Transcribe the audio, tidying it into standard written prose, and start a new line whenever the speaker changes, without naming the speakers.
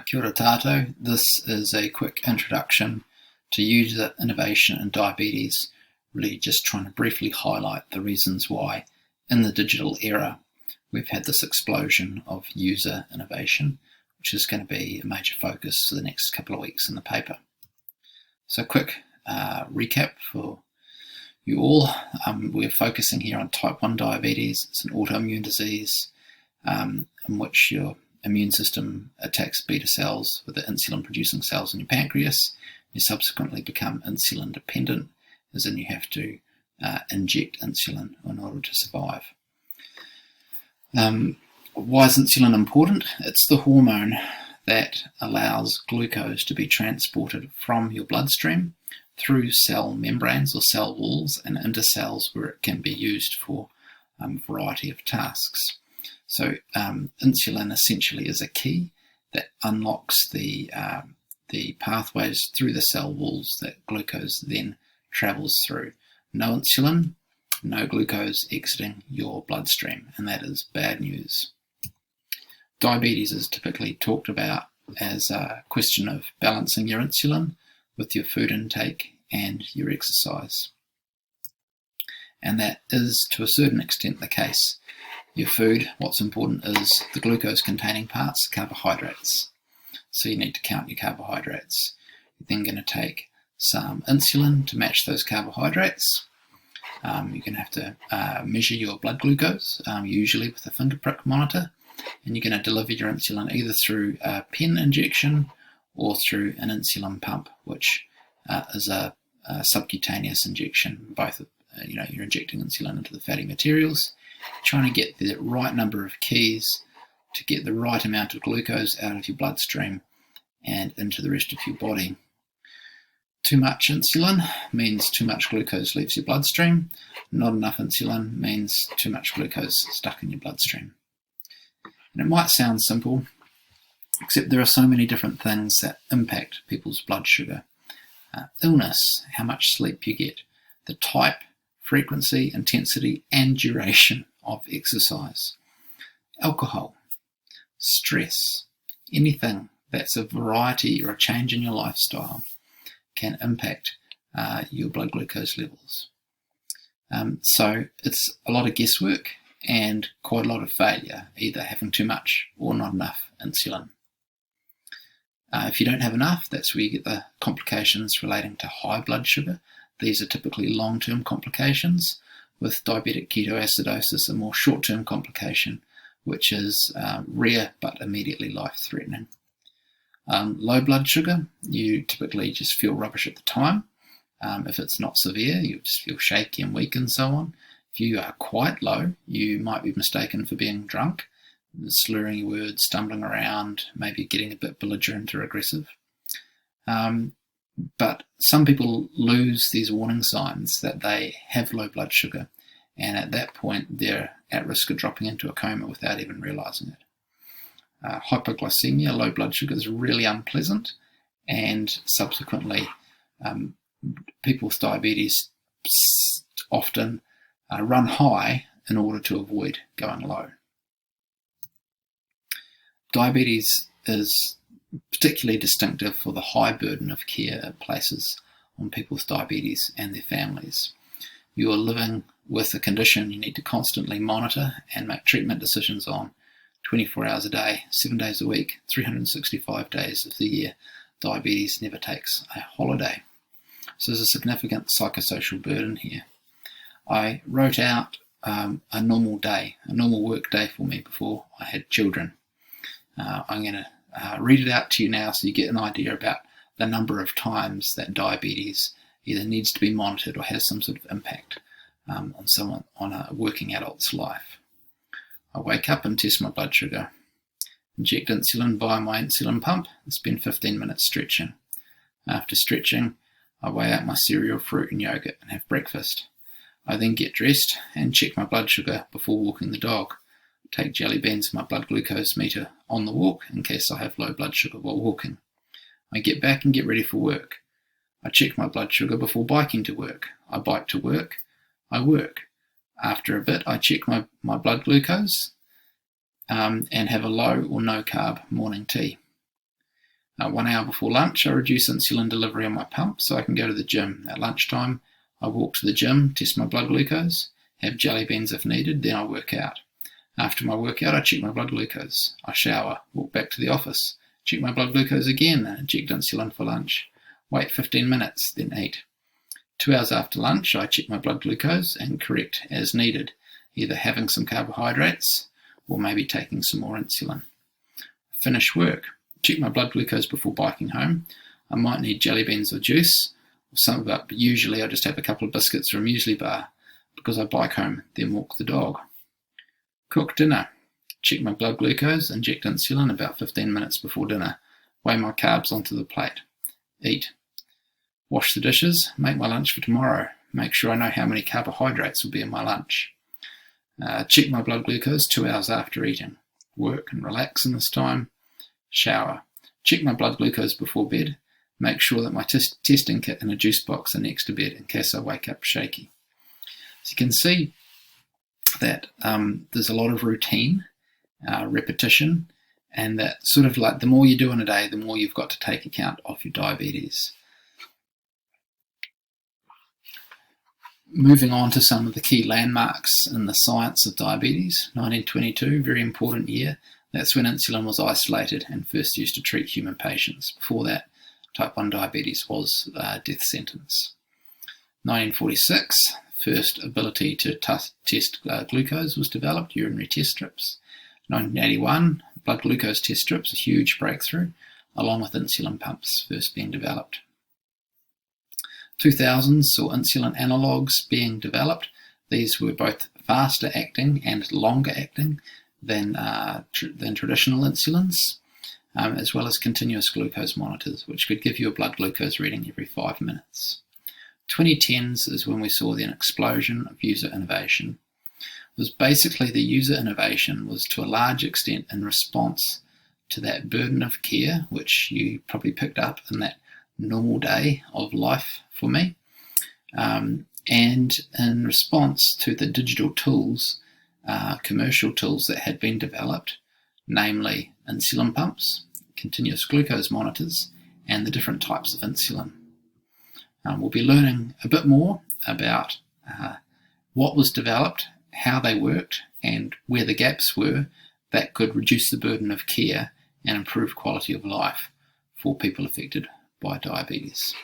Kia ora tātou. This is a quick introduction to user innovation in diabetes, really just trying to briefly highlight the reasons why in the digital era we've had this explosion of user innovation, which is going to be a major focus for the next couple of weeks in the paper. So quick recap for you all. We're focusing here on type 1 diabetes. It's an autoimmune disease in which your immune system attacks beta cells with the insulin producing cells in your pancreas. You subsequently become insulin dependent, as in you have to inject insulin in order to survive. Why is insulin important? It's the hormone that allows glucose to be transported from your bloodstream through cell membranes or cell walls and into cells where it can be used for a variety of tasks. So insulin essentially is a key that unlocks the pathways through the cell walls that glucose then travels through. No insulin, no glucose exiting your bloodstream, and that is bad news. Diabetes is typically talked about as a question of balancing your insulin with your food intake and your exercise. And that is to a certain extent the case. Your food, what's important is the glucose containing parts, carbohydrates. So you need to count your carbohydrates. You're then going to take some insulin to match those carbohydrates. You're going to have to measure your blood glucose, usually with a finger prick monitor, and you're going to deliver your insulin either through a pen injection or through an insulin pump, which is a subcutaneous injection. Both, you're injecting insulin into the fatty materials, trying to get the right number of keys to get the right amount of glucose out of your bloodstream and into the rest of your body. Too much insulin means too much glucose leaves your bloodstream. Not enough insulin means too much glucose stuck in your bloodstream. And it might sound simple, except there are so many different things that impact people's blood sugar. Illness, how much sleep you get, the type, frequency, intensity, and duration of exercise. Alcohol, stress, anything that's a variety or a change in your lifestyle can impact your blood glucose levels. So it's a lot of guesswork and quite a lot of failure, either having too much or not enough insulin. If you don't have enough, that's where you get the complications relating to high blood sugar. These are typically long-term complications, with diabetic ketoacidosis a more short-term complication, which is rare but immediately life-threatening. Low blood sugar, you typically just feel rubbish at the time. If it's not severe, you just feel shaky and weak and so on. If you are quite low, you might be mistaken for being drunk, slurring your words, stumbling around, maybe getting a bit belligerent or aggressive. But some people lose these warning signs that they have low blood sugar, and at that point they're at risk of dropping into a coma without even realizing it. Hypoglycemia, low blood sugar, is really unpleasant, and subsequently people with diabetes often run high in order to avoid going low. Diabetes is particularly distinctive for the high burden of care it places on people with diabetes and their families. You are living with a condition you need to constantly monitor and make treatment decisions on 24 hours a day, 7 days a week, 365 days of the year. Diabetes never takes a holiday. So there's a significant psychosocial burden here. I wrote out a normal day, a normal work day for me before I had children. I'm going to read it out to you now so you get an idea about the number of times that diabetes either needs to be monitored or has some sort of impact on a working adult's life. I wake up and test my blood sugar, inject insulin via my insulin pump, and spend 15 minutes stretching. After stretching, I weigh out my cereal, fruit and yogurt and have breakfast. I then get dressed and check my blood sugar before walking the dog. Take jelly beans and my blood glucose meter on the walk in case I have low blood sugar while walking. I get back and get ready for work. I check my blood sugar before biking to work. I bike to work. I work. After a bit, I check my blood glucose and have a low or no carb morning tea. 1 hour before lunch, I reduce insulin delivery on my pump so I can go to the gym. At lunchtime, I walk to the gym, test my blood glucose, have jelly beans if needed, then I work out. After my workout, I check my blood glucose. I shower, walk back to the office, check my blood glucose again, inject insulin for lunch. Wait 15 minutes, then eat. 2 hours after lunch, I check my blood glucose and correct as needed, either having some carbohydrates or maybe taking some more insulin. Finish work, check my blood glucose before biking home. I might need jelly beans or juice, or some of it, but usually I just have a couple of biscuits or a muesli bar because I bike home, then walk the dog. Cook dinner, check my blood glucose, inject insulin about 15 minutes before dinner, weigh my carbs onto the plate. Eat. Wash the dishes, make my lunch for tomorrow, make sure I know how many carbohydrates will be in my lunch. Check my blood glucose 2 hours after eating. Work and relax in this time. Shower. Check my blood glucose before bed. Make sure that my testing kit and a juice box are next to bed in case I wake up shaky. So you can see that there's a lot of routine, repetition, and that sort of like the more you do in a day, the more you've got to take account of your diabetes. Moving on to some of the key landmarks in the science of diabetes. 1922, very important year. That's when insulin was isolated and first used to treat human patients. Before that, type 1 diabetes was a death sentence. 1946, first ability to test glucose was developed, urinary test strips. 1981, blood glucose test strips, a huge breakthrough, along with insulin pumps first being developed. 2000s saw insulin analogues being developed. These were both faster acting and longer acting than traditional insulins, as well as continuous glucose monitors, which could give you a blood glucose reading every 5 minutes. 2010s is when we saw an explosion of user innovation. It was basically the user innovation was to a large extent in response to that burden of care, which you probably picked up in that normal day of life for me, and in response to the digital tools, commercial tools that had been developed, namely insulin pumps, continuous glucose monitors, and the different types of insulin. We'll be learning a bit more about what was developed, how they worked, and where the gaps were that could reduce the burden of care and improve quality of life for people affected by diabetes.